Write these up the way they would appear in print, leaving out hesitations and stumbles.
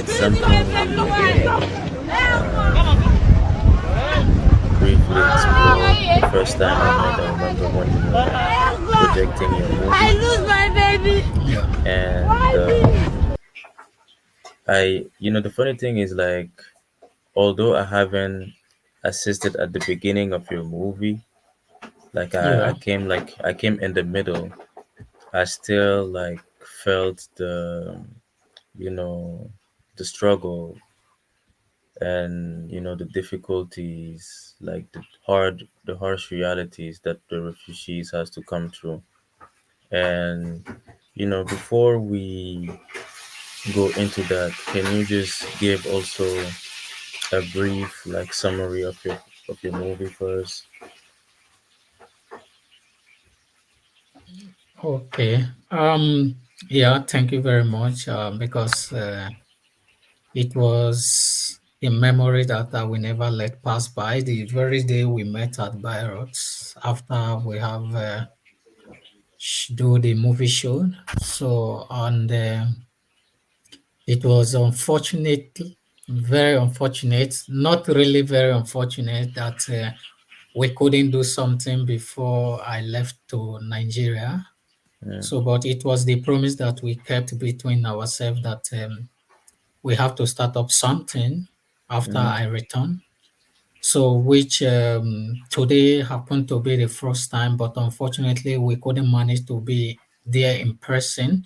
something we can briefly explore. The first time we met, I remember when you were projecting your movie, I lose my baby. Yeah. and the funny thing is, like, although I haven't assisted at the beginning of your movie, like Yeah. I came in the middle. I still like felt you know the struggle and the difficulties, like the harsh realities that the refugees has to come through. And before we go into that, can you just give also a brief like summary of your movie first? Okay. Yeah, thank you very much. Because it was a memory that I will never let pass by. The very day we met at Bayreuth, after we have do the movie show. So, and it was unfortunate, very unfortunate, not really very unfortunate that we couldn't do something before I left to Nigeria. Mm, So, but it was the promise that we kept between ourselves that we have to start up something after mm, I return. So, which today happened to be the first time, but unfortunately, we couldn't manage to be there in person.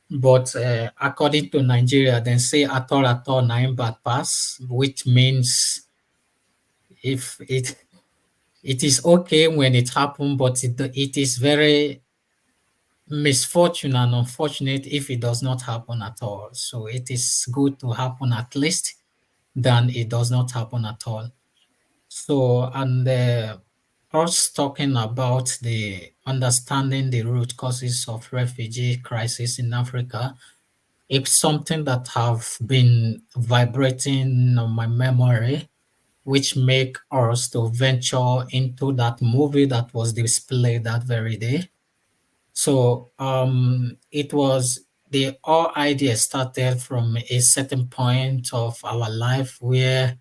But according to Nigeria, then say at all nine bad pass, which means if it is okay when it happened, but it is very misfortune and unfortunate if it does not happen at all. So it is good to happen at least than it does not happen at all. So, and us talking about the understanding the root causes of refugee crisis in Africa, it's something that have been vibrating on my memory, which make us to venture into that movie that was displayed that very day. So it was the all idea started from a certain point of our life where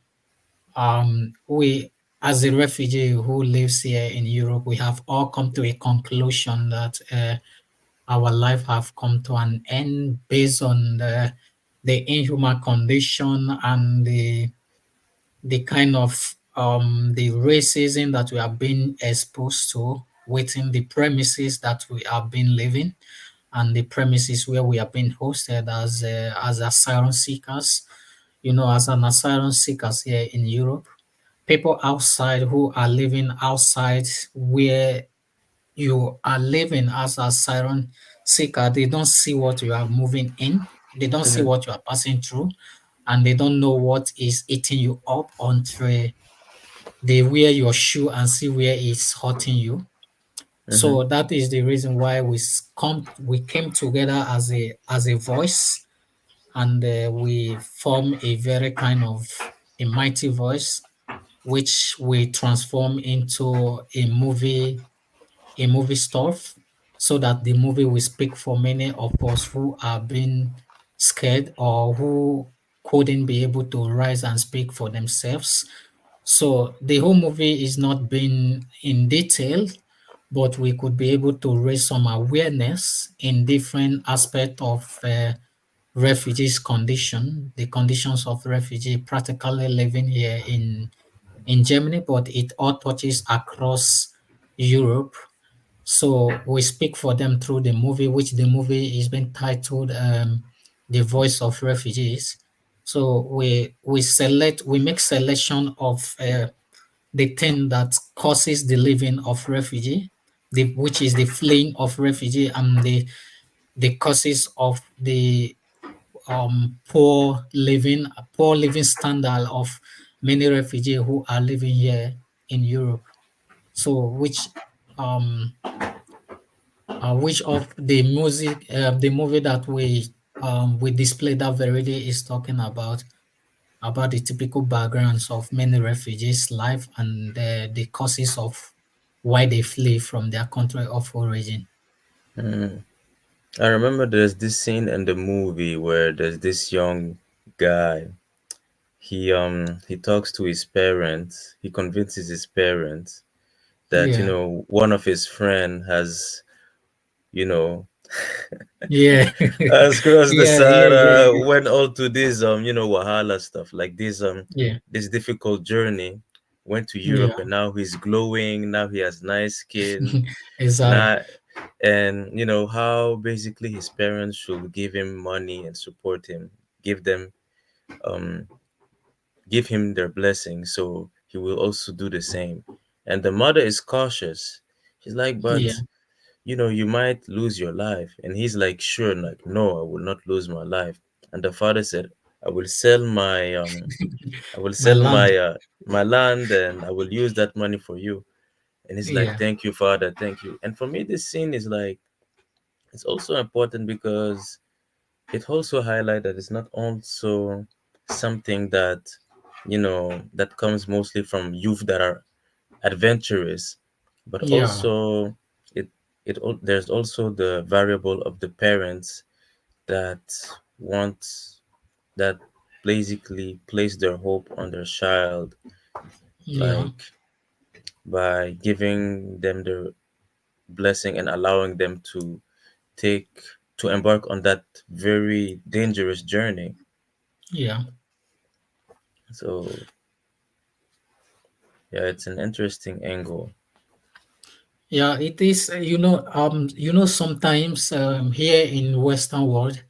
we, as a refugee who lives here in Europe, we have all come to a conclusion that our life have come to an end based on the inhuman condition and the kind of the racism that we have been exposed to within the premises that we have been living and the premises where we have been hosted as asylum seekers. You know, as an asylum seekers here in Europe, people outside who are living outside where you are living as a asylum seeker, they don't see what you are moving in, they don't see mhm, what you are passing through, and they don't know what is eating you up until they wear your shoe and see where it's hurting you. mhm, So that is the reason why we came together as a voice, and we form a very kind of a mighty voice, which we transform into a movie stuff, so that the movie will speak for many of us who are being scared or who couldn't be able to rise and speak for themselves. So the whole movie is not being in detail, but we could be able to raise some awareness in different aspects of refugees' condition, the conditions of refugee practically living here in Germany, but it all touches across Europe. So we speak for them through the movie, which the movie is being titled "The Voice of Refugees." So we make selection of the thing that causes the living of refugee, which is the fleeing of refugee, and the causes of the poor living standard of many refugees who are living here in Europe. So which of the movie that we display that very day is talking about the typical backgrounds of many refugees' life and the causes of why they flee from their country of origin. mm. I remember there's this scene in the movie where there's this young guy. He talks to his parents. He convinces his parents that Yeah, one of his friend has you know yeah, has crossed the yeah, yeah, yeah, Sahara, yeah, went all to this Wahala stuff, like yeah, this difficult journey, went to yeah. Europe, and now he's glowing, now he has nice skin. Exactly. Now, and how basically his parents should give him money and support him, give them um give him their blessing, so he will also do the same. And the mother is cautious. She's like, but Yeah, you might lose your life. And he's like, sure, like, no, I will not lose my life. And the father said, I will sell my land. my land, and I will use that money for you. And he's like, Yeah, thank you, father, thank you. And for me, this scene is like, it's also important because it also highlight that it's not also something that comes mostly from youth that are adventurous, but yeah, also it there's also the variable of the parents that want that basically place their hope on their child, yeah, like by giving them the blessing and allowing them take to embark on that very dangerous journey. yeah. So yeah, it's an interesting angle. Yeah, it is. Sometimes here in Western world,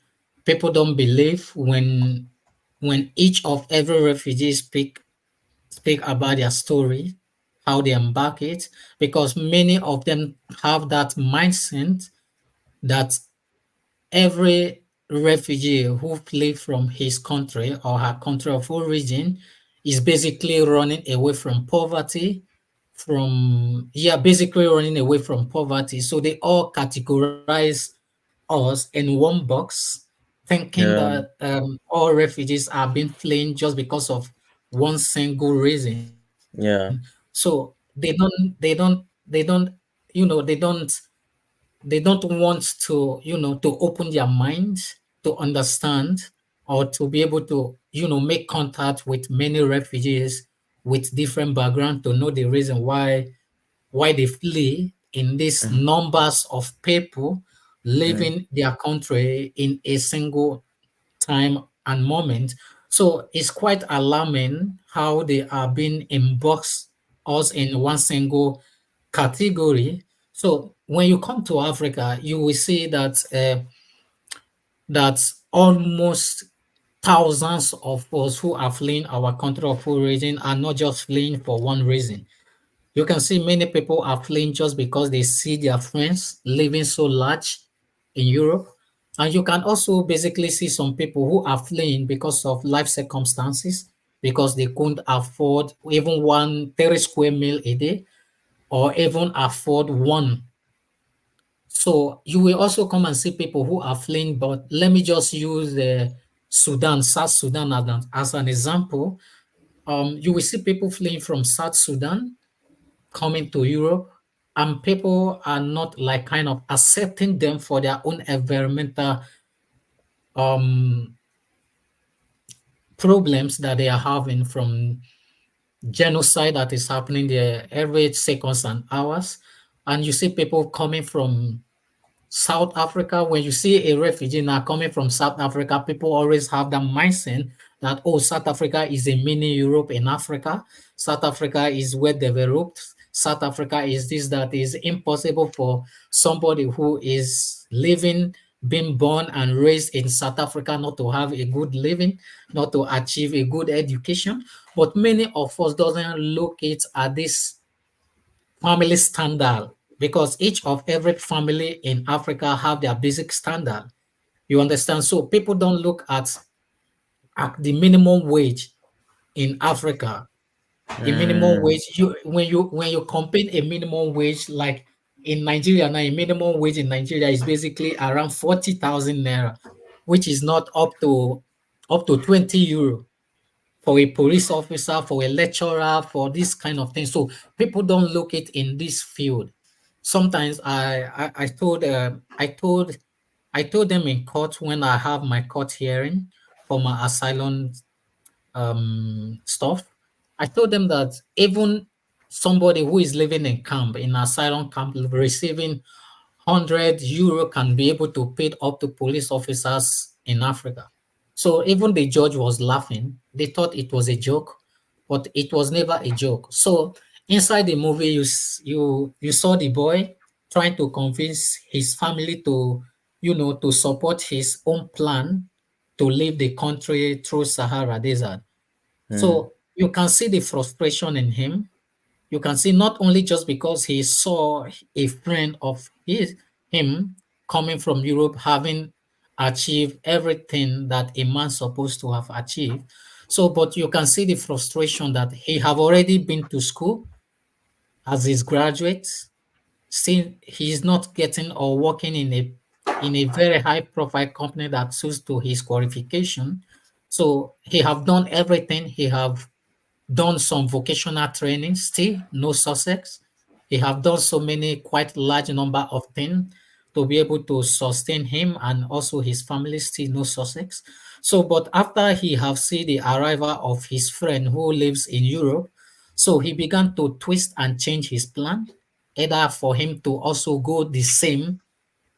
people don't believe when each of every refugee speak about their story, how they embark it, because many of them have that mindset that every refugee who flee from his country or her country of origin is basically running away from poverty, basically running away from poverty. So they all categorize us in one box, thinking Yeah, that all refugees are being fleeing just because of one single reason. yeah. So they don't, they don't want to open their minds to understand or to be able to make contact with many refugees with different background to know the reason why they flee in these Mhm. numbers of people Mhm. leaving their country in a single time and moment. So it's quite alarming how they are being inboxed us in one single category. So when you come to Africa, you will see that almost thousands of us who are fleeing our country of origin are not just fleeing for one reason. You can see many people are fleeing just because they see their friends living so large in Europe. And you can also basically see some people who are fleeing because of life circumstances, because they couldn't afford even one 30 square meal a day or even afford one. So you will also come and see people who are fleeing, but let me just use Sudan, South Sudan as an example. You will see people fleeing from South Sudan coming to Europe, and people are not like kind of accepting them for their own environmental um, problems that they are having from genocide that is happening there every seconds and hours. And you see people coming from South Africa. When you see a refugee now coming from South Africa, people always have that mindset that, oh, South Africa is a mini Europe in Africa. South Africa is well developed. South Africa is this, that is impossible for somebody who is living, being born and raised in South Africa not to have a good living, not to achieve a good education. But many of us doesn't look it at this family standard, because each of every family in Africa have their basic standard. You understand? So people don't look at the minimum wage in Africa. The minimum Mm, wage, when you compare a minimum wage like in Nigeria now, a minimum wage in Nigeria is basically around 40,000 naira, which is not up to 20 euro for a police officer, for a lecturer, for this kind of thing. So people don't look it in this field. Sometimes I told I told them in court when I have my court hearing for my asylum stuff. I told them that even somebody who is living in camp, in asylum camp, receiving 100 euro can be able to pay up to police officers in Africa. So even the judge was laughing. They thought it was a joke, but it was never a joke. So inside the movie, you saw the boy trying to convince his family to, to support his own plan to leave the country through Sahara Desert. mm, So you can see the frustration in him. You can see not only just because he saw a friend of him coming from Europe having achieved everything that a man supposed to have achieved. So, but you can see the frustration that he have already been to school as his graduate. Still, he's not getting or working in a very high profile company that suits to his qualification. So he have done everything. He have done some vocational training, still no success. He have done so many quite large number of things to be able to sustain him and also his family, still no success. So, but after he have seen the arrival of his friend who lives in Europe, so he began to twist and change his plan, either for him to also go the same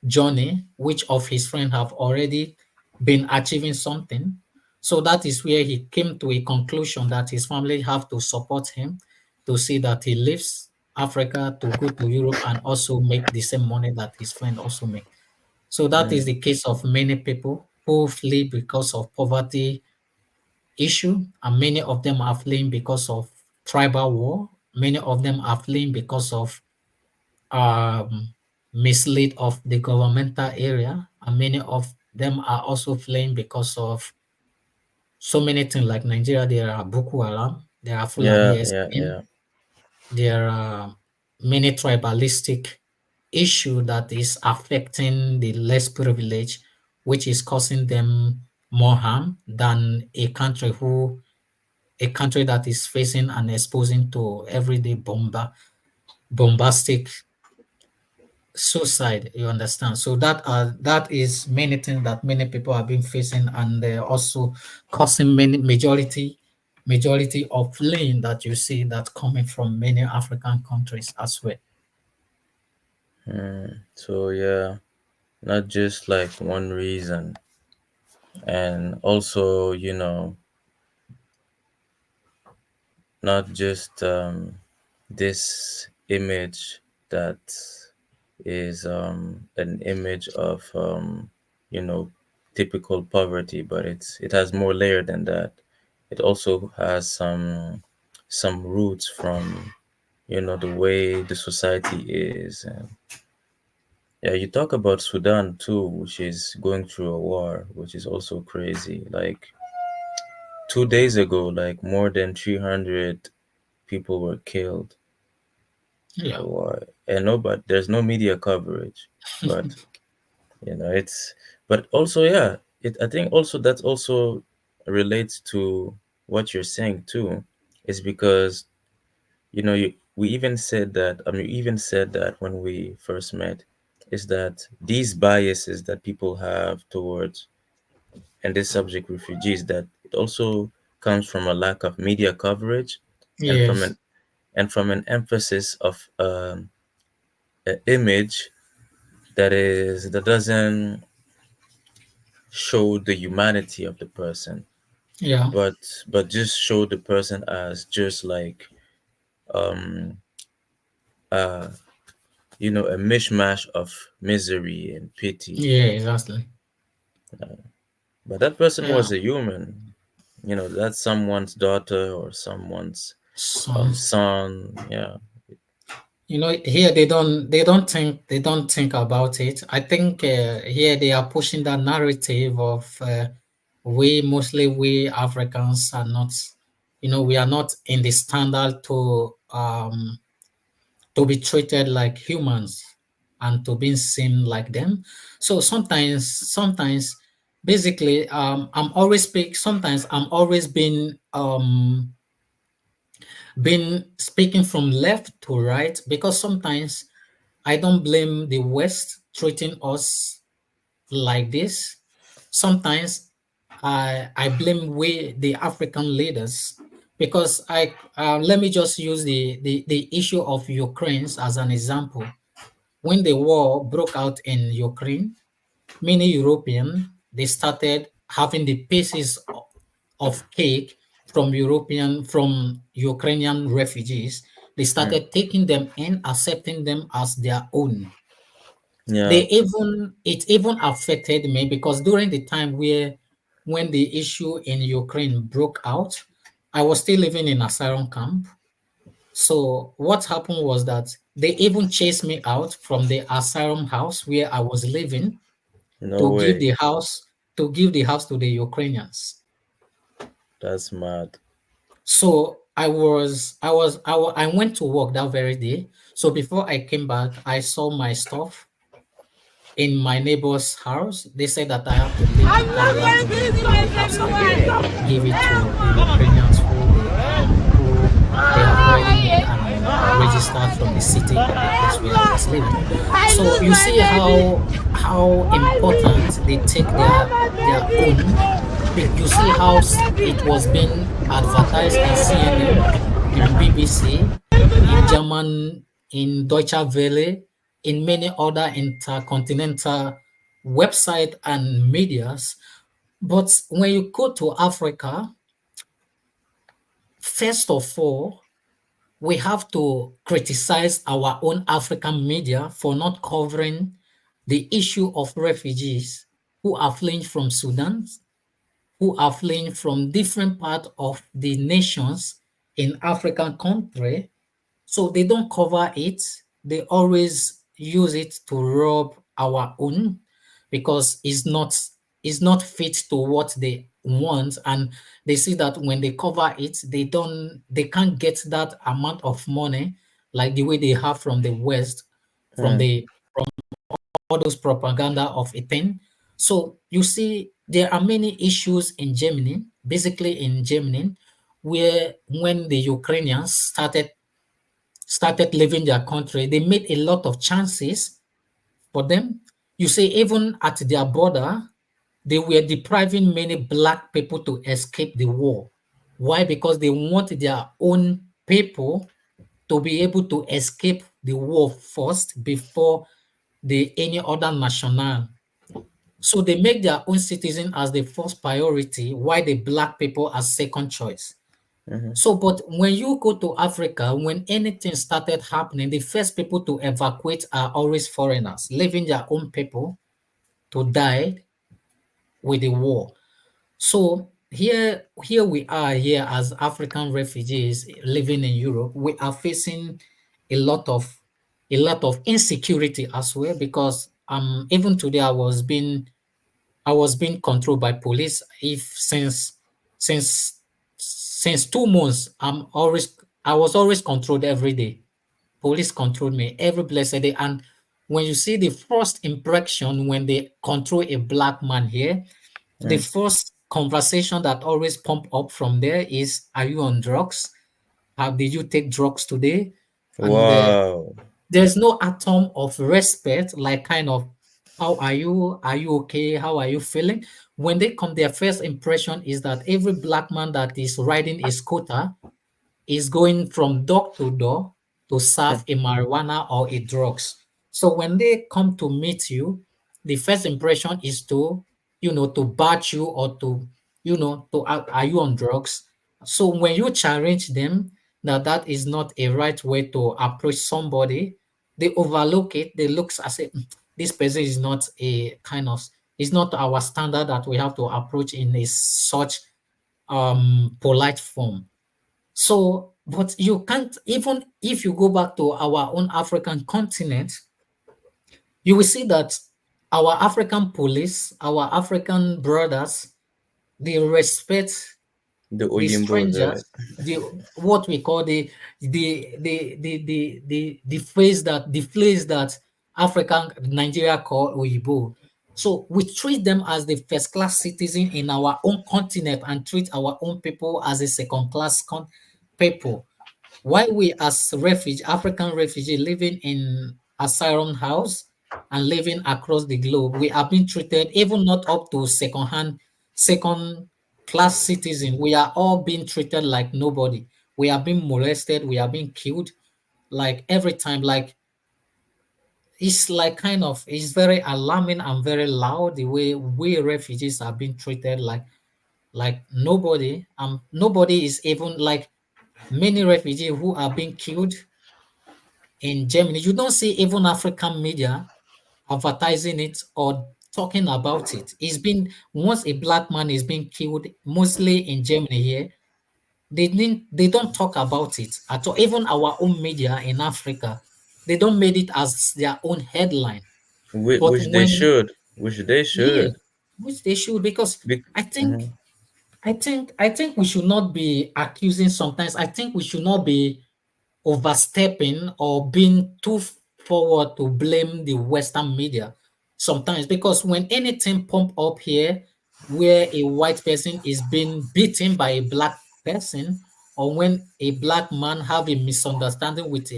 journey, which of his friends have already been achieving something. So that is where he came to a conclusion that his family have to support him to see that he leaves Africa to go to Europe and also make the same money that his friend also make. So that is mm. the case of many people who flee because of poverty issue, and many of them are fleeing because of tribal war. Many of them are fleeing because of mislead of the governmental area, and many of them are also fleeing because of so many things like Nigeria. There are Boko Haram, there are Fulani Yeah, yeah, SPM, yeah. there are many tribalistic issue that is affecting the less privileged, which is causing them more harm than a country that is facing and exposing to everyday bombastic suicide, you understand. So that is many things that many people have been facing, and also causing many majority of fleeing that you see that coming from many African countries as well. So yeah, not just like one reason, and also not just this image that is an image of you know typical poverty, but it has more layer than that. It also has some roots from the way the society is. And yeah, you talk about Sudan too, which is going through a war, which is also crazy. Like 2 days ago, like more than 300 people were killed in the Yeah, war, and nobody, there's no media coverage. But it's, but also, yeah, I think also that also relates to what you're saying too, is because we even said that, I mean, you even said that when we first met, is that these biases that people have towards, and this subject, refugees, that it also comes from a lack of media coverage, and from yes, an emphasis of an image that doesn't show the humanity of the person, yeah, but just show the person as just like um uh a mishmash of misery and pity. yeah, exactly. But that person Yeah, was a human. That's someone's daughter or someone's so son. Yeah. here they don't think about it. I think here they are pushing that narrative of we Africans are not, we are not in the standard to be treated like humans and to be seen like them. So sometimes basically sometimes I'm always been speaking from left to right, because sometimes I don't blame the West treating us like this, sometimes I blame we the African leaders because I let me just use the issue of Ukraine as an example. When the war broke out in Ukraine, many European they started having the pieces of cake from Ukrainian refugees. They Mm. started taking them in, accepting them as their own. Yeah. They even it even affected me because during the time where when the issue in Ukraine broke out, I was still living in asylum camp. So what happened was that they even chased me out from the asylum house where I was living No to give way. the house to give the house to the Ukrainians. That's mad. So I went to work that very day. So before I came back, I saw my stuff in my neighbor's house. They said that I have to leave because we have to move the house away, give it to the Ukrainians who they have already made and registered from the city or the place where I was living. So you see how important they take their own. You see how it was being advertised in CNN, in BBC, in German, in Deutsche Welle, in many other intercontinental website and medias. But when you go to Africa, first of all, we have to criticize our own African media for not covering the issue of refugees who are fleeing from Sudan, who are fleeing from different parts of the nations in African country. So they don't cover it. They always use it to rob our own because it's not fit to what they want. And they see that when they cover it, they can't get that amount of money like the way they have from the West, from Mm. the all those propaganda of a thing. So you see, there are many issues in Germany, basically in Germany, where when the Ukrainians started leaving their country, they made a lot of chances for them. You see, even at their border, they were depriving many black people to escape the war. Why? Because they want their own people to be able to escape the war first before the any other national. So they make their own citizen as the first priority, while the black people as second choice. Mm-hmm. So, but when you go to Africa, when anything started happening, the first people to evacuate are always foreigners, leaving their own people to die with the war. So here we are here as African refugees living in Europe. We are facing a lot of a lot of insecurity as well because even today I was being controlled by police. If since 2 months, I was always controlled every day. Police controlled me every blessed day. And when you see the first impression when they control a black man here, the Mm. first conversation that always pump up from there is, "Are you on drugs? How did you take drugs today?" And Wow. there's no atom of respect, like kind of, "How are you? Are you okay? How are you feeling?" When they come, their first impression is that every black man that is riding a scooter is going from door to door to serve a marijuana or a drugs. So when they come to meet you, the first impression is to bat you or are you on drugs? So when you challenge them that that is not a right way to approach somebody, they overlook it. They look as if this person is not a kind of is not our standard that we have to approach in a such polite form. So, but you can't, even if you go back to our own African continent, you will see that our African police, our African brothers, they respect The the Oyimbos, right? strangers, the what we call the phrase that African Nigeria call Oyibo. So we treat them as the first class citizen in our own continent and treat our own people as a second class people. Why we as African refugee living in asylum house? and living across the globe, we are being treated even not up to second class citizen. We are all being treated like nobody. We are being molested. We are being killed like every time. Like it's like kind of it's very alarming and very loud the way we refugees are being treated like nobody. Nobody is even like many refugees who are being killed in Germany. You don't see even African media advertising it or talking about it. It's been once a black man is being killed, mostly in Germany here, they don't talk about it at all. Even our own media in Africa, they don't make it as their own headline. But which they when should, which they yeah, should. which they should, because Bec- I think mhm. I think we should not be accusing sometimes. I think we should not be overstepping or being too forward to blame the Western media sometimes, because when anything pump up here where a white person is being beaten by a black person, or when a black man have a misunderstanding with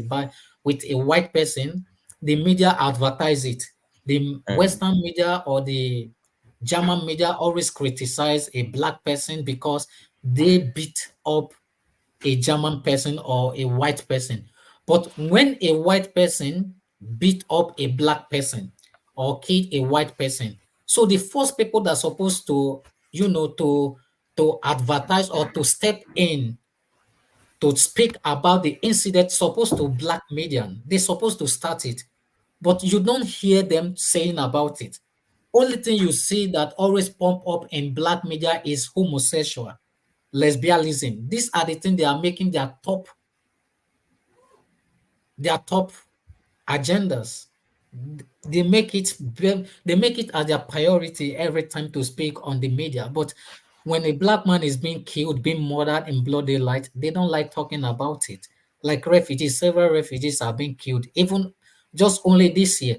with a white person, the media advertise it. The Mm. Western media or the German media always criticize a black person because they beat up a German person or a white person. But when a white person beat up a black person or killed a white person, so the first people that are supposed to, to advertise or to step in to speak about the incident supposed to black media. They're supposed to start it. But you don't hear them saying about it. Only thing you see that always pump up in black media is homosexual, lesbianism. These are the things they are making their top agendas. They make it as their priority every time to speak on the media. But when a black man is being killed, being murdered in broad daylight, they don't like talking about it. Like refugees, several refugees are being killed. Even just only this year,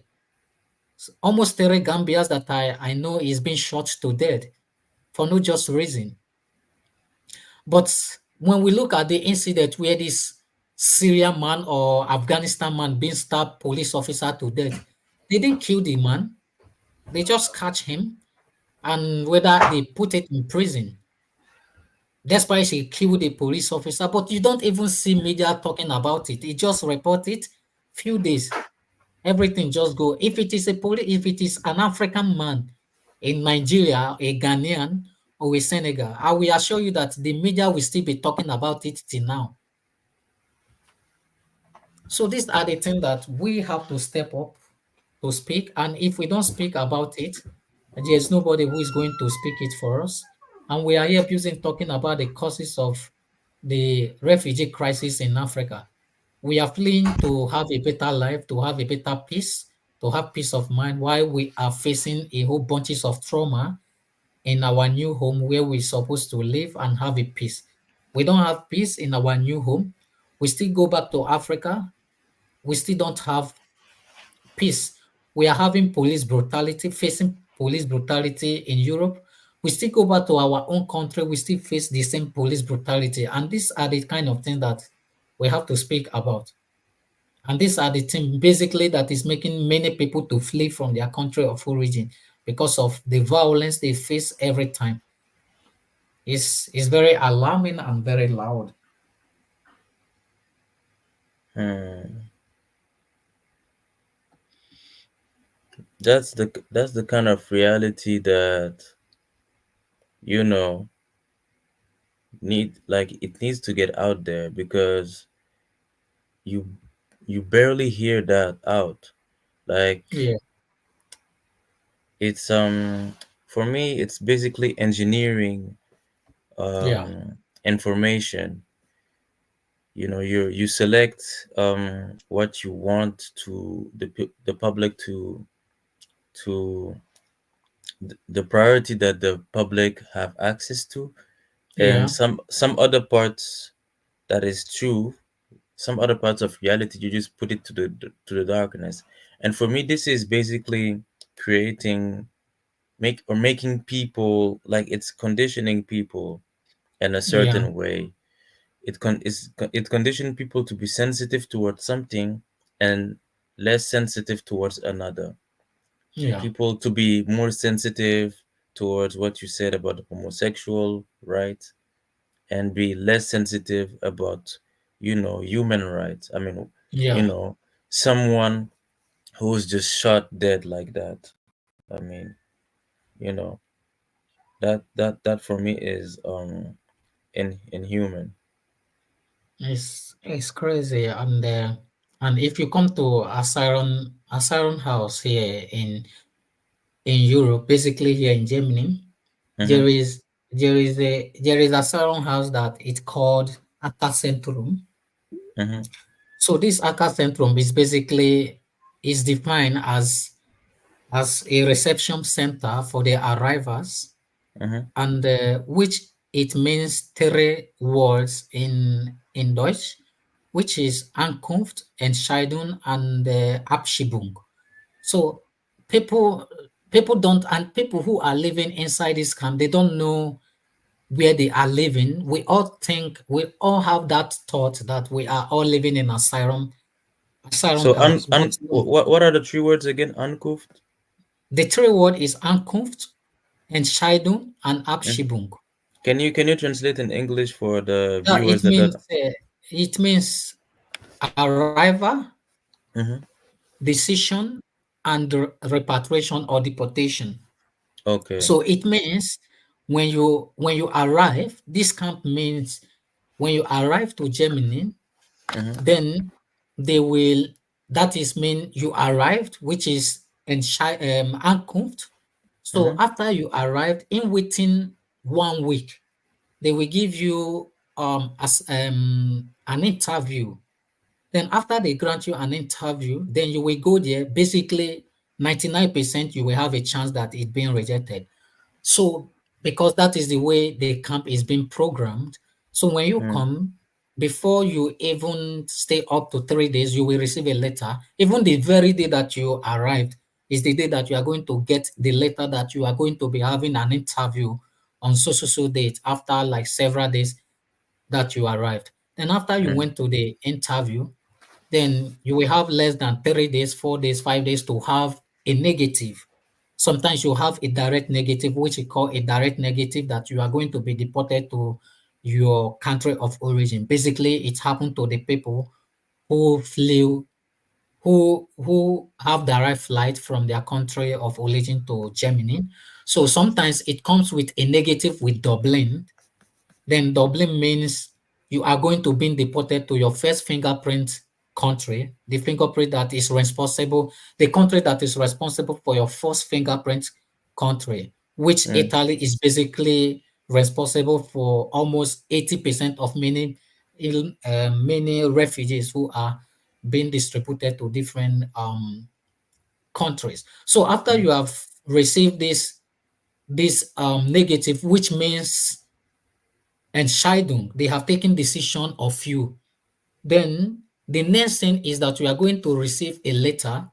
almost 30 Gambians that I know is being shot to death for no just reason. But when we look at the incident where this Syrian man or Afghanistan man being stabbed police officer to death, they didn't kill the man. They just catch him, and whether they put it in prison. Despite he killed a police officer, but you don't even see media talking about it. They just report it. Few days, everything just go. If it is an African man in Nigeria, a Ghanaian, or a Senegal, I will assure you that the media will still be talking about it till now. So these are the things that we have to step up to speak. And if we don't speak about it, there's nobody who is going to speak it for us. And we are here using talking about the causes of the refugee crisis in Africa. We are fleeing to have a better life, to have a better peace, to have peace of mind, while we are facing a whole bunches of trauma in our new home where we're supposed to live and have a peace. We don't have peace in our new home. We still go back to Africa. We still don't have peace. We are having police brutality, facing police brutality in Europe. We still go back to our own country, we still face the same police brutality. And these are the kind of things that we have to speak about. And these are the things basically that is making many people to flee from their country of origin because of the violence they face every time. It's very alarming and very loud. Hmm. That's the kind of reality that you know it needs to get out there because you you barely hear that out. Like Yeah, it's for me it's basically engineering yeah, information. You select what you want to the public to the priority that the public have access to, and yeah, some other parts that is true, some other parts of reality you just put it to the darkness. And for me this is basically creating making people, like it's conditioning people in a yeah, certain way. It conditioning people to be sensitive towards something and less sensitive towards another. Yeah. people to be more sensitive towards what you said about the homosexual rights and be less sensitive about, human rights. I mean, you Yeah. know, someone who's just shot dead like that. I mean, you know, that for me is inhuman. It's crazy, and if you come to Asylum House here in Europe, basically here in Germany, Mm-hmm. there is there is Asylum House that it's called Centrum. Mm-hmm. So this Centrum is basically is defined as a reception center for the arrivals, Mm-hmm. and which it means three words in Deutsch, which is Ankunft, Entscheidung, and Abschiebung. So people people don't, and people who are living inside this camp, they don't know where they are living. We all have that thought that we are all living in asylum So house, but no. what are the three words again? Uncooked. The three word is Ankunft, Entscheidung, and Mm. Abschiebung. Can you translate in English for the Yeah, viewers that don't? it means arrival, Mm-hmm. decision, and repatriation or deportation. Okay. So it means when you arrive, this camp means when you arrive to Germany, Mm-hmm. then they will, that is mean you arrived, which is Ankunft. So Mm-hmm. after you arrived, in within 1 week, they will give you as an interview. Then after they grant you an interview, then you will go there. Basically, 99% you will have a chance that it being rejected. So because that is the way the camp is being programmed. So when you Mm. come, before you even stay up to 3 days, you will receive a letter. Even the very day that you arrived is the day that you are going to get the letter that you are going to be having an interview on so date after like several days that you arrived. Then after you Mm. went to the interview, then you will have less than 3 days, 4 days, 5 days to have a negative. Sometimes you have a direct negative, which we call a direct negative, that you are going to be deported to your country of origin. Basically, it happened to the people who flew, who have direct flight from their country of origin to Germany. So sometimes it comes with a negative with Dublin. Then Dublin means you are going to be deported to your first fingerprint country, the fingerprint that is responsible, the country that is responsible for your first fingerprint country, which Mm. Italy is basically responsible for almost 80% of many refugees who are being distributed to different countries. So after Mm. you have received this negative, which means and Scheidung, they have taken decision of you. Then the next thing is that you are going to receive a letter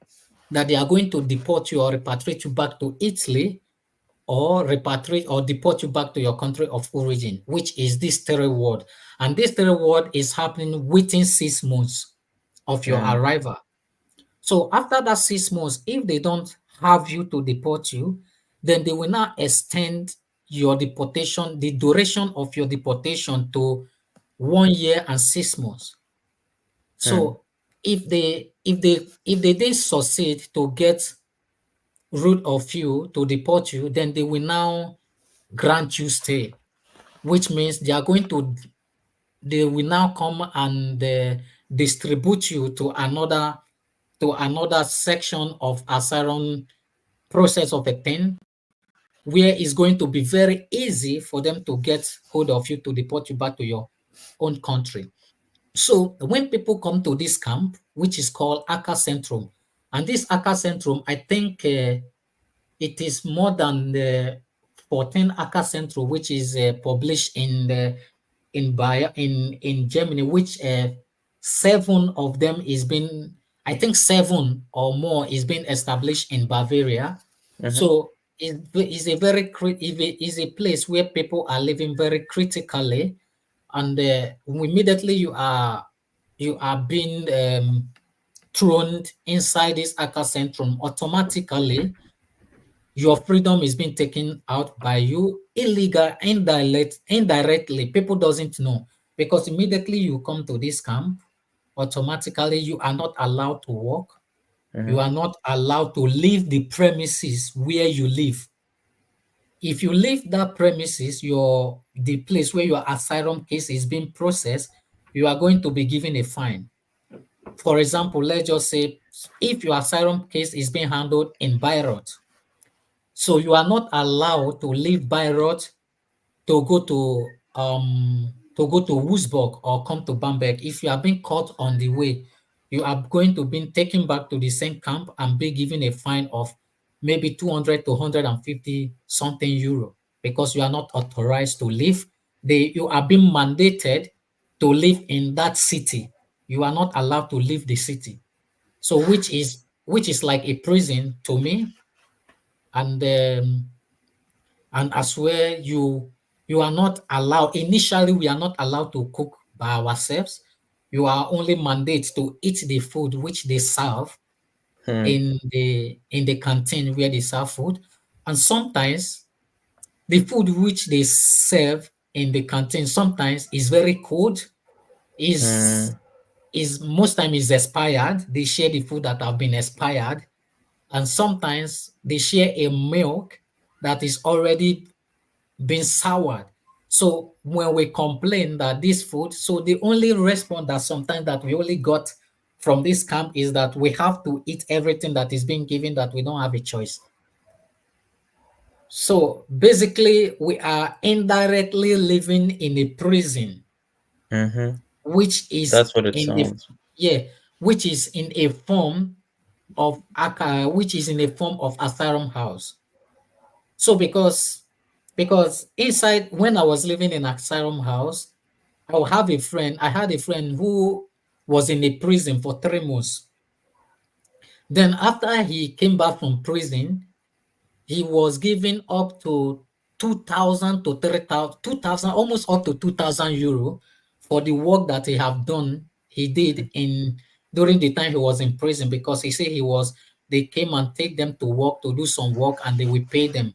that they are going to deport you or repatriate you back to Italy, or repatriate or deport you back to your country of origin, which is this third word. And this third word is happening within 6 months of your Mm. arrival. So after that 6 months, if they don't have you to deport you, then they will now extend your deportation, the duration of your deportation, to 1 year and 6 months. Mm. So if they did succeed to get rid of you to deport you, then they will now grant you stay, which means they will now come and distribute you to another section of asylum process of a thing, where it's going to be very easy for them to get hold of you to deport you back to your own country. So when people come to this camp, which is called Aka Centrum, and this Aka Centrum, I think it is more than the 14 Aka Centrum, which is published in Germany, which seven of them is been, I think seven or more is being established in Bavaria. Mm-hmm. So it's a is a place where people are living very critically, and immediately you are being thrown inside this Aka Centrum automatically. your freedom is being taken out by you illegal, indirectly. People doesn't know because immediately you come to this camp, automatically you are not allowed to work. You Mm-hmm. are not allowed to leave the premises where you live. If you leave that premises, the place where your asylum case is being processed, you are going to be given a fine. For example, let's just say if your asylum case is being handled in Bayreuth, so you are not allowed to leave Bayreuth to go to Wurzburg or come to Bamberg. If you are being caught on the way, you are going to be taken back to the same camp and be given a fine of maybe 200 to 150 something euro because you are not authorized to leave. You are being mandated to live in that city. You are not allowed to leave the city. So which is like a prison to me. And as well, you are not allowed. Initially, we are not allowed to cook by ourselves. You are only mandated to eat the food which they serve Hmm. in the canteen where they serve food. And sometimes the food which they serve in the canteen sometimes is very cold, is Hmm. is most time is expired. They share the food that have been expired, and sometimes they share a milk that is already been soured. So when we complain that this food, so the only response that sometimes that we only got from this camp is that we have to eat everything that is being given, that we don't have a choice. So basically, we are indirectly living in a prison, Mm-hmm. which is That's what it in the sounds. yeah, which is in a form which is in a form of asylum house. So because inside when I was living in asylum house, I had a friend who was in a prison for 3 months. Then after he came back from prison, he was given up to 2,000 to 3,000, 2,000, almost up to 2,000 euro for the work that he did in during the time he was in prison, because he said they came and take them to work, to do some work, and they will pay them,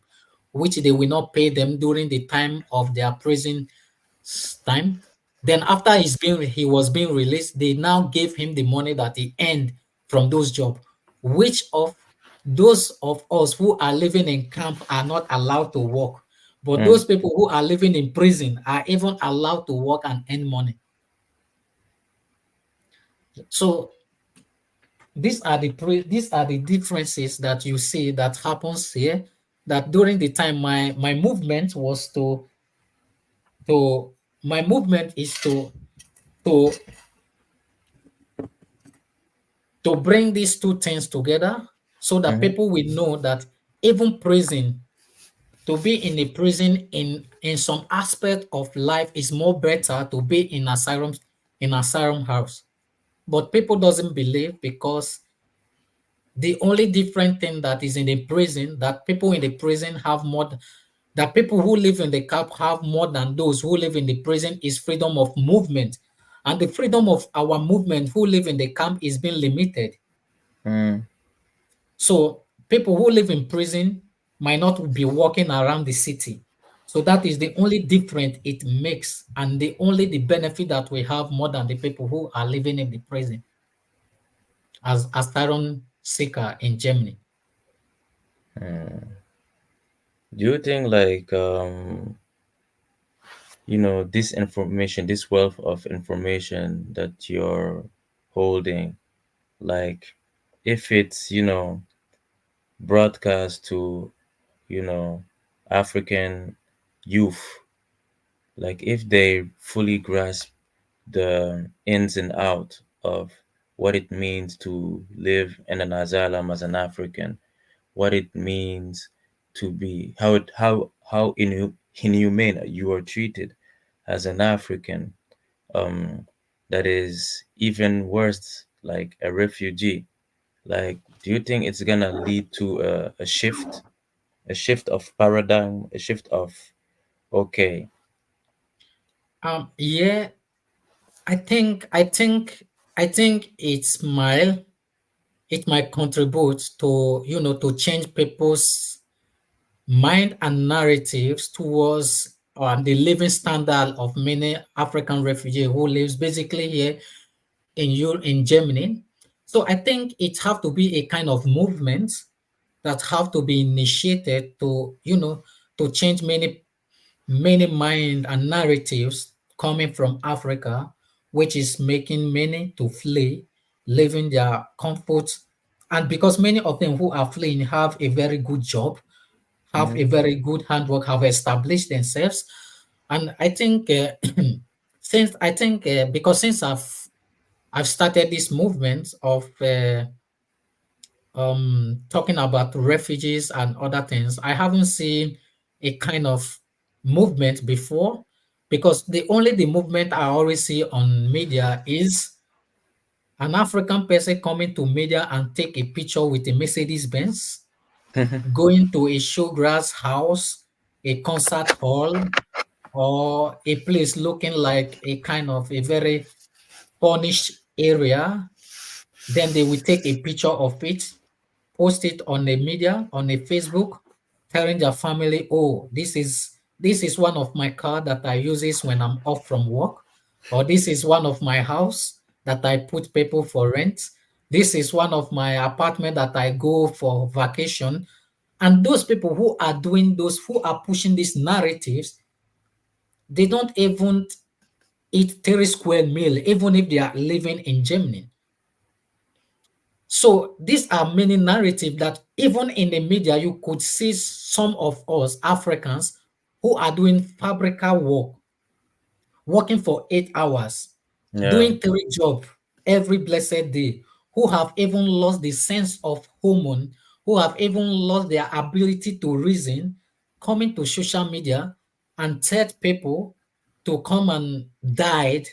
which they will not pay them during the time of their prison time. Then after he was being released, they now gave him the money that he earned from those jobs. Which of those of us who are living in camp are not allowed to work, but Hmm. those people who are living in prison are even allowed to work and earn money. So these are the differences that you see that happens here. That during the time my movement was to my movement is to to bring these two things together so that Mm-hmm. people will know that even prison, to be in a prison in some aspect of life is more better to be in asylum house. But people doesn't believe, because the only different thing that is in the prison, that people in the prison have more that people who live in the camp have more than those who live in the prison, is freedom of movement. And the freedom of our movement who live in the camp is being limited. Hmm. So people who live in prison might not be walking around the city. So that is the only difference it makes, and the benefit that we have more than the people who are living in the prison as asylum seeker in Germany. Do you think like this information, this wealth of information that you're holding, like if it's broadcast to you know African youth, like if they fully grasp the ins and out of what it means to live in an asylum as an African, what it means to be how inhumane you are treated as an African, um that is even worse like a refugee. Like, do you think it's gonna lead to a shift of paradigm, a shift of okay. Yeah, I think it might contribute to to change people's mind and narratives towards the living standard of many African refugees who lives basically here in Germany. So I think it have to be a kind of movement that have to be initiated to, to change many mind and narratives coming from Africa, which is making many to flee, leaving their comfort. And because many of them who are fleeing have a very good job, have a Mm-hmm. very good handwork, have established themselves. And I think because since I've started this movement of talking about refugees and other things, I haven't seen a kind of movement before, because the movement I always see on media is an African person coming to media and take a picture with a Mercedes Benz, going to a showgrass house, a concert hall, or a place looking like a kind of a very furnished area. Then they will take a picture of it, post it on the media, on the Facebook, telling their family, "Oh, this is one of my car that I uses when I'm off from work, or this is one of my house that I put people for rent. This is one of my apartment that I go for vacation." And those people who are doing those, who are pushing these narratives, they don't even eat 3 square meal, even if they are living in Germany. So these are many narratives that even in the media, you could see some of us Africans who are doing fabrical work, working for 8 hours, Yeah, doing three jobs every blessed day, who have even lost the sense of hormone, who have even lost their ability to reason, coming to social media and tell people to come and died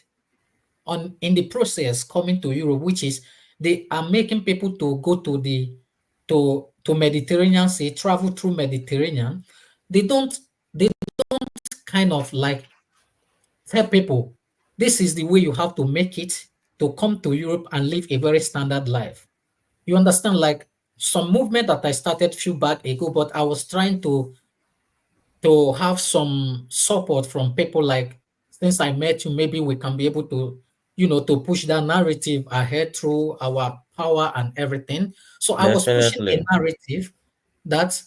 on in the process coming to Europe, which is they are making people to go to the to Mediterranean Sea, travel through Mediterranean. They kind of like tell people this is the way you have to make it to come to Europe and live a very standard life. You understand, like some movement that I started few back ago, but I was trying to have some support from people like, since I met you, maybe we can be able to, to push that narrative ahead through our power and everything. So I was pushing a definitely. narrative that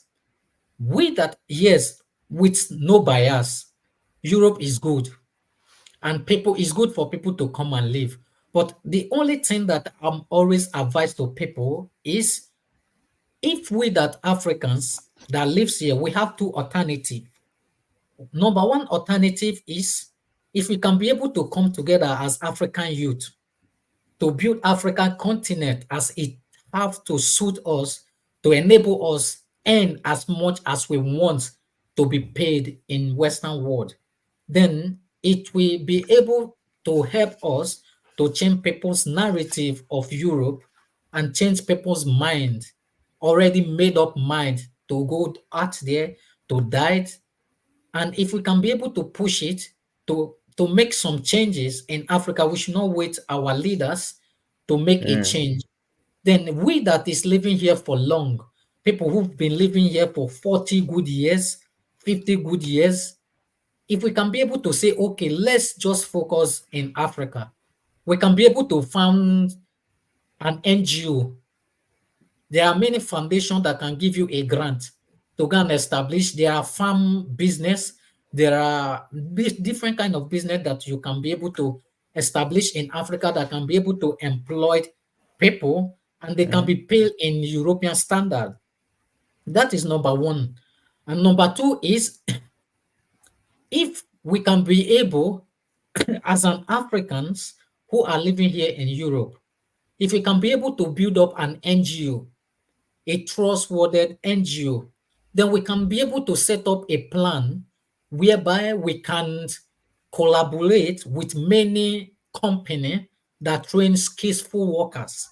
yes, with no bias, Europe is good and people is good for people to come and live. But the only thing that I'm always advised to people is, if we that Africans that lives here, we have two alternatives. Number one alternative is, if we can be able to come together as African youth to build African continent as it have to suit us, to enable us earn as much as we want to be paid in Western world, then it will be able to help us to change people's narrative of Europe and change people's mind, already made up mind to go out there to die. And if we can be able to push it to make some changes in Africa, we should not wait our leaders to make a Mm. change. Then we that is living here for long, people who've been living here for 40 good years, 50 good years, if we can be able to say, okay, let's just focus in Africa, we can be able to found an NGO. There are many foundations that can give you a grant to go and establish. There are farm business. There are different kind of business that you can be able to establish in Africa that can be able to employ people, and they can Mm-hmm. be paid in European standard. That is number one. And number two is, if we can be able, as an Africans who are living here in Europe, if we can be able to build up an NGO, a trustworthy NGO, then we can be able to set up a plan whereby we can collaborate with many companies that train skillful workers.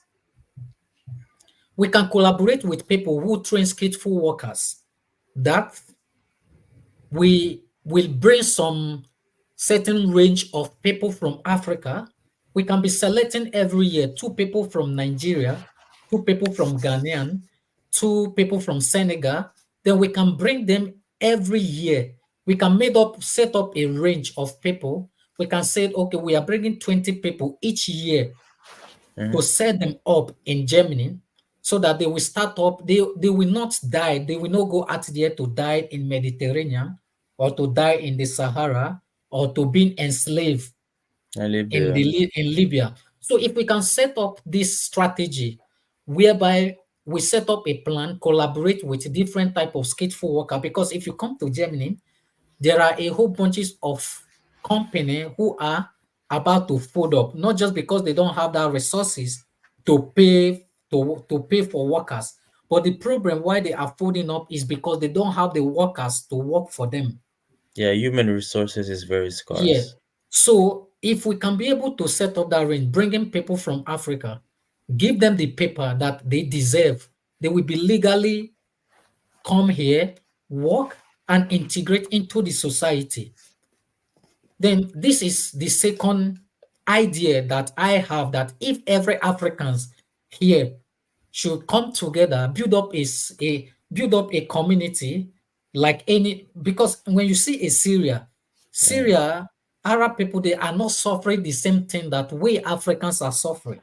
We can collaborate with people who train skillful workers that we will bring some certain range of people from Africa. We can be selecting every year 2 people from Nigeria, 2 people from Ghanaian, 2 people from Senegal, then we can bring them every year. We can set up a range of people. We can say, okay, we are bringing 20 people each year to Mm-hmm. set them up in Germany so that they will start up. They will not die. They will not go out there to die in Mediterranean or to die in the Sahara or to be enslaved I live in there. in Libya. So if we can set up this strategy whereby we set up a plan, collaborate with different type of skillful worker, because if you come to Germany, there are a whole bunches of company who are about to fold up, not just because they don't have that resources to pay for workers, but the problem why they are folding up is because they don't have the workers to work for them. Yeah, human resources is very Yeah. scarce. So if we can be able to set up that range, bringing people from Africa, give them the paper that they deserve, they will be legally come here, work, and integrate into the society. Then this is the second idea that I have, that if every Africans here should come together, build up a community like any, because when you see a Mm, Syria, Arab people, they are not suffering the same thing that we Africans are suffering.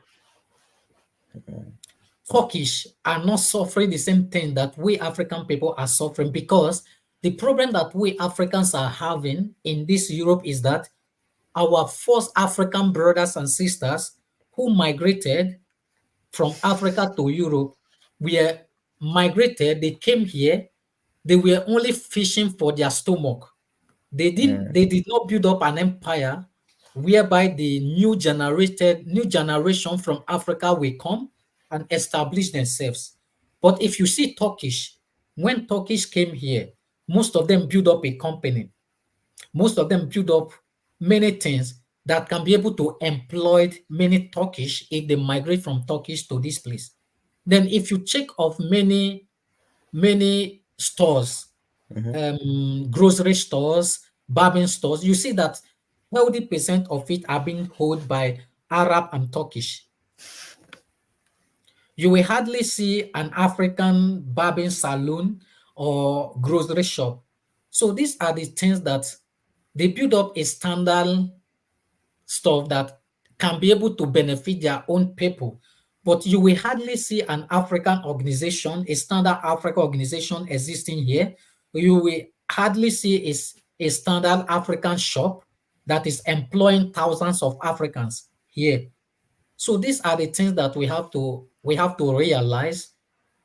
Turkish are not suffering the same thing that we African people are suffering, because the problem that we Africans are having in this Europe is that our first African brothers and sisters who migrated from Africa to Europe were migrated, they came here, they were only fishing for their stomach. mm, They did not build up an empire whereby the new generation from Africa will come and establish themselves. But if you see Turkish, when Turkish came here, most of them build up a company. Most of them build up many things that can be able to employ many Turkish if they migrate from Turkish to this place. Then if you check of many stores, mm-hmm. grocery stores, barbing stores, you see that 30% of it are being held by Arab and Turkish. You will hardly see an African barbing salon or grocery shop. So these are the things that they build up a standard stuff that can be able to benefit their own people. But you will hardly see an African organization, a standard African organization existing here. You will hardly see a standard African shop that is employing thousands of Africans here. So these are the things that we have to realize,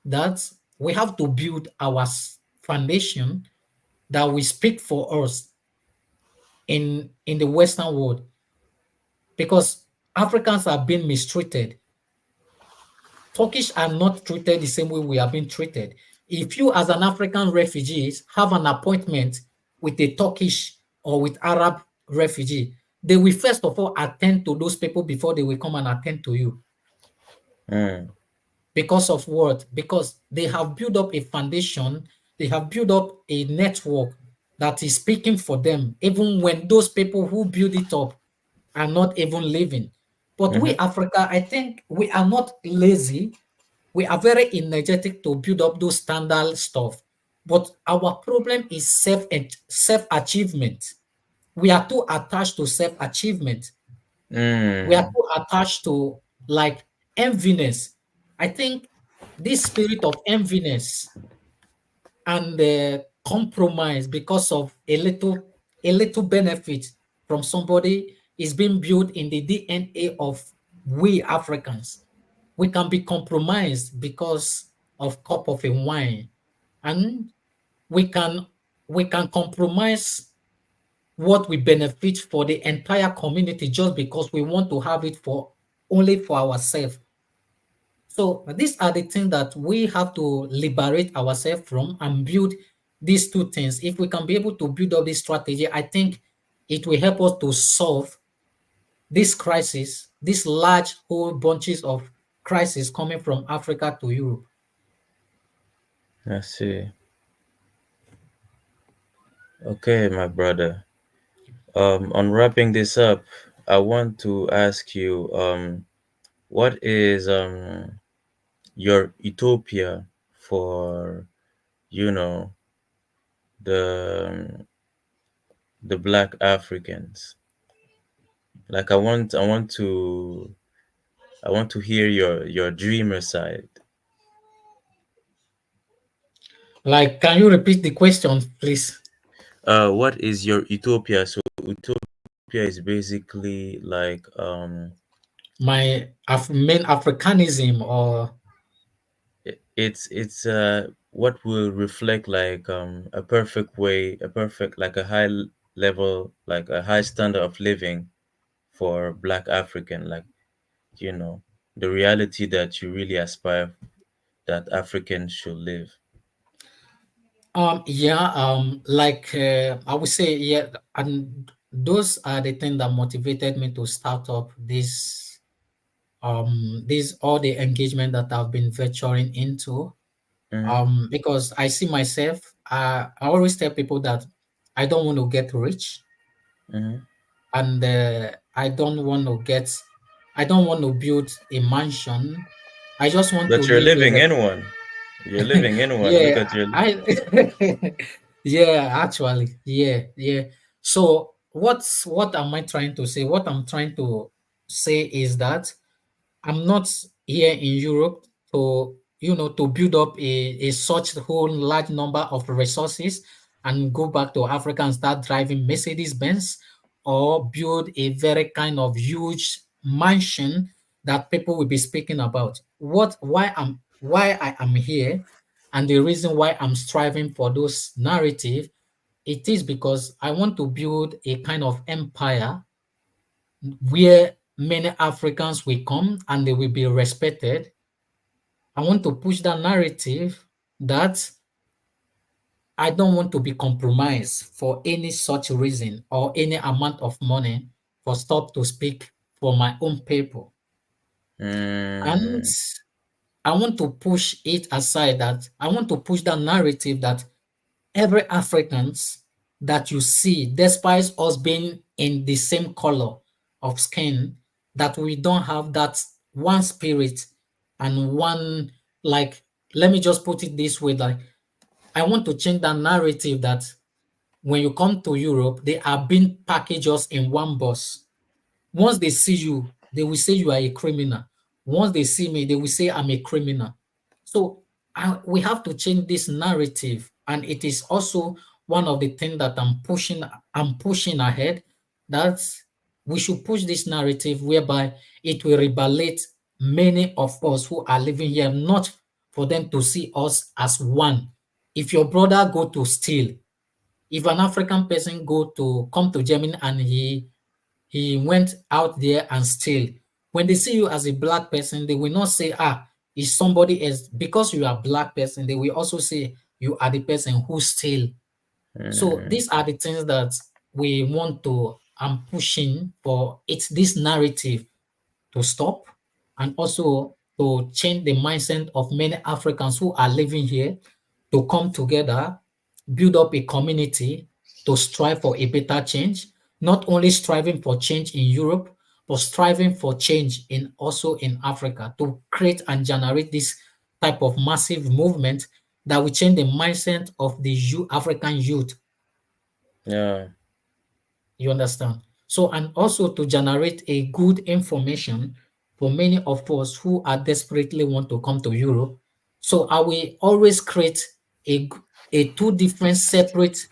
that we have to build our foundation that will speak for us in the Western world, because Africans are being mistreated. Turkish are not treated the same way we are being treated. If you, as an African refugee, have an appointment with a Turkish or with Arab refugee, they will first of all attend to those people before they will come and attend to you. Mm, Because of what? Because they have built up a foundation, they have built up a network that is speaking for them, even when those people who build it up are not even living. But we, mm-hmm. Africa, I think we are not lazy. We are very energetic to build up those standard stuff. But our problem is self achievement. We are too attached to self achievement. We are Mm, too attached to like enviness. I think this spirit of enviness and compromise because of a little benefit from somebody is being built in the DNA of we Africans. We can be compromised because of cup of a wine, and we can we can compromise what we benefit for the entire community just because we want to have it for only for ourselves. So these are the things that we have to liberate ourselves from and build these two things. If we can be able to build up this strategy, I think it will help us to solve this crisis, these large whole bunches of crisis coming from Africa to Europe. I see. Okay, my brother. On wrapping this up, I want to ask you, what is your utopia for you know, the the black Africans. Like I want to hear your dreamer side. Like, can you repeat the question, please? What is your utopia? So utopia is basically like My main Africanism, or it's what will reflect like a perfect way, a perfect like a level, like a high standard of living for black African, like, you know, the reality that you really aspire that Africans should live. yeah, like I would say, yeah, and those are the things that motivated me to start up this all the engagement that I've been venturing into. Mm-hmm. Because I see myself, I always tell people that I don't want to get rich, Mm-hmm. and I don't want to build a mansion. I just want to But you're live a living in one. You're living in one. Look yeah, at your. I yeah, actually, yeah, yeah. So what am I trying to say? What I'm trying to say is that I'm not here in Europe to, to build up a such whole large number of resources and go back to Africa and start driving Mercedes Benz, or build a very kind of huge mansion that people will be speaking about. Why I am here, and the reason why I'm striving for those narrative, it is because I want to build a kind of empire where many Africans will come and they will be respected. I want to push that narrative that I don't want to be compromised for any such reason or any amount of money for stop to speak for my own people. And Mm-hmm. I want to push it aside, that I want to push that narrative that every Africans that you see, despite us being in the same color of skin, that we don't have that one spirit and one, like, let me just put it this way, like, I want to change that narrative that when you come to Europe, they are being packaged us in one bus. Once they see you, they will say you are a criminal. Once they see me, they will say I'm a criminal. So we have to change this narrative, and it is also one of the things that I'm pushing ahead. That we should push this narrative whereby it will liberate many of us who are living here, not for them to see us as one. If your brother go to steal, if an African person go to come to Germany and he went out there and steal. When they see you as a black person, they will not say, is somebody else. Because you are black person, they will also say you are the person who steal. So Mm-hmm. these are the things that we want to, I'm pushing for. It's this narrative to stop, and also to change the mindset of many Africans who are living here, to come together, build up a community, to strive for a better change, not only striving for change in Europe, but striving for change in also in Africa, to create and generate this type of massive movement that will change the mindset of the African youth. Yeah. You understand? So, and also to generate a good information for many of us who are desperately want to come to Europe. So I will always create a two different separate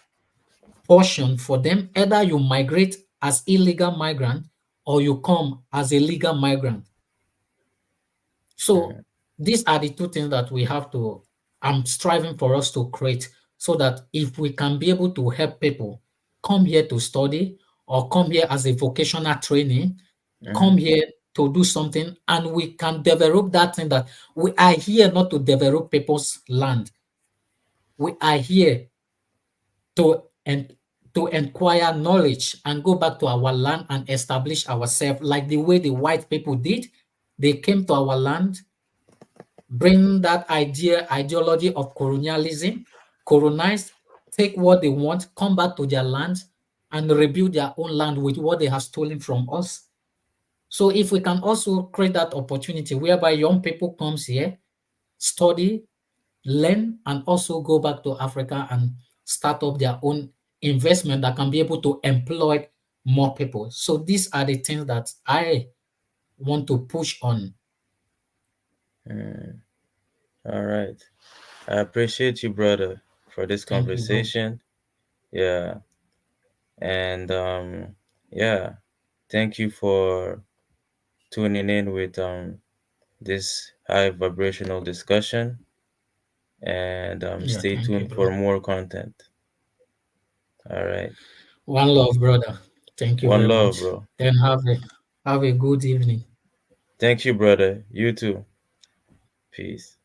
portion for them. Either you migrate as illegal migrant, or you come as a legal migrant. Mm-hmm. So these are the two things that we have to, I'm striving for us to create, so that if we can be able to help people come here to study, or come here as a vocational training, Mm-hmm. come here to do something, and we can develop that thing, that we are here not to develop people's land. We are here to and to acquire knowledge and go back to our land and establish ourselves like the way the white people did. They came to our land, bring that ideology of colonialism, colonize, take what they want, come back to their land, and rebuild their own land with what they have stolen from us. So if we can also create that opportunity whereby young people comes here, study, learn and also go back to Africa and start up their own investment that can be able to employ more people. So these are the things that I want to push on. Mm, all right. I appreciate you, brother, for this Thank you, bro. conversation. Yeah. And yeah, thank you for tuning in with this high vibrational discussion. And Yeah, stay thank you, tuned for bro. more content. All right. One love, brother. Thank you One very love, much. bro. Then have a good evening. Thank you, brother. You too. Peace.